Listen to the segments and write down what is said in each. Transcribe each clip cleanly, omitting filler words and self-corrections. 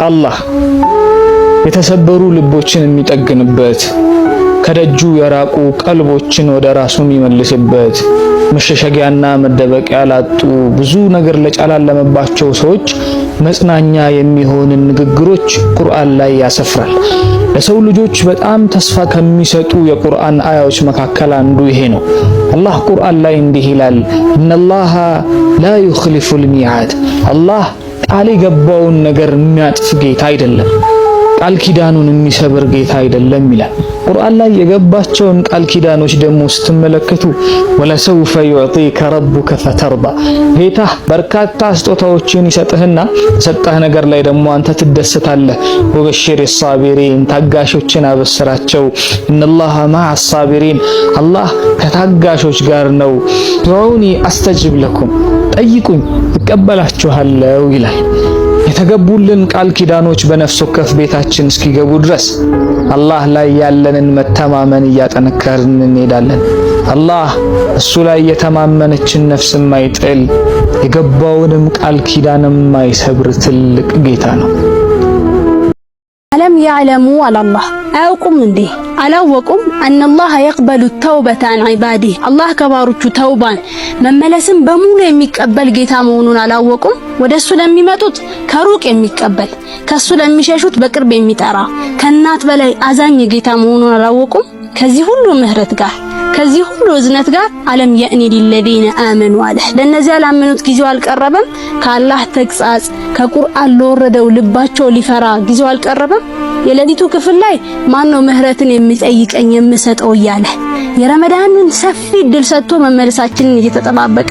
አላህ የተሰበሩ ልቦችን የሚጠግንበት ከደጁ የራቁ ቀልቦችን ወደ ራሱ የሚመልስበት መሸሸጊያና መደበቂያ ላጡ ብዙ ነገር ለጫላለመባቸው ሰዎች መጽናኛ የሚሆን ንግግሮች ቁርአን ላይ ያሰፍራል። ለሰው ልጆች በጣም ተስፋ ከሚሰጡ የቁርአን አያዎች መካከል አንዱ ይሄ ነው። አላህ ቁርአን ላይ እንዲህ ይላል፣ ኢነላሃ ላ ዩኽሊፉል ሚዓድ። አላህ ቃል የገባውን ነገር የሚያጥፍ ጌታ አይደለም፣ ቃል ኪዳኑን የሚሰብር ጌታ አይደለም ይላል። ቁርአን ላይ የገባቸውን ቃል ኪዳኖች ደግሞ ስትመለከቱ ወለሰውፈ ዩዕጢከ ረቡከ ፈተርዳ፣ ጌታህ በርካታ ስጦታዎችን ይሰጥህና ሰጣህ ነገር ላይ ደግሞ አንተ ትደሰታለህ። ወበሽሪ ሳቢሪን፣ ታጋሾችን አበስራቸው። ኢነላሃ መዐ ሳቢሪን፣ አላህ ከታጋሾች ጋር ነው። ዱዑኒ አስተጅብ ለኩም፣ ጠይቁኝ እቀበላችኋለሁ ይላል። የተገቡልን ቃል ኪዳኖች በነፍስ ወከፍ ቤታችን እስኪገቡ ድረስ አላህ ላይ ያለንን መተማመን እያጠነከርን እንሄዳለን። አላህ እሱ ላይ የተማመነችን ነፍስ የማይጥል የገባውንም ቃል ኪዳን የማይሰብር ትልቅ ጌታ ነው። አለም ያዕለሙ አላህ አያውቁም እንዴ አላወቁም? አነላህ የቅበሉ ተውበተ አን ዒባዲህ፣ አላህ ከባሮቹ ተውባን መመለስን በሙሉ የሚቀበል ጌታ መሆኑን አላወቁም? ወደሱ ለሚመጡት ከሩቅ የሚቀበል ከሱ ለሚሸሹት በቅርብ የሚጠራ ከእናት በላይ አዛኝ ጌታ መሆኑን አላወቁም? ከዚህ ሁሉ ምህረት ጋር ከዚህ ሁሉ እዝነት ጋር አለም የእኒ ሊለዚነ አመኑ አለ። ለነዚያ ላመኑት ጊዜው አልቀረበም? ከአላህ ተግሳጽ ከቁርአን ለወረደው ልባቸው ሊፈራ ጊዜው አልቀረበም? የሌሊቱ ክፍል ላይ ማነው ምህረትን የሚጠይቀኝ የምሰጠው እያለ የረመዳንን ሰፊ እድል ሰጥቶ መመለሳችንን እየተጠባበቀ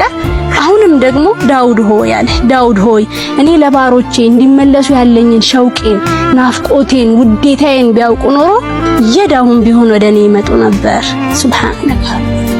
አሁንም ደግሞ ዳውድ ሆይ አለ። ዳውድ ሆይ እኔ ለባሮቼ እንዲመለሱ ያለኝን ሸውቄን፣ ናፍቆቴን፣ ውዴታዬን ቢያውቁ ኖሮ የዳሁን ቢሆን ወደኔ ይመጡ ነበር። ሱብሃንአላህ።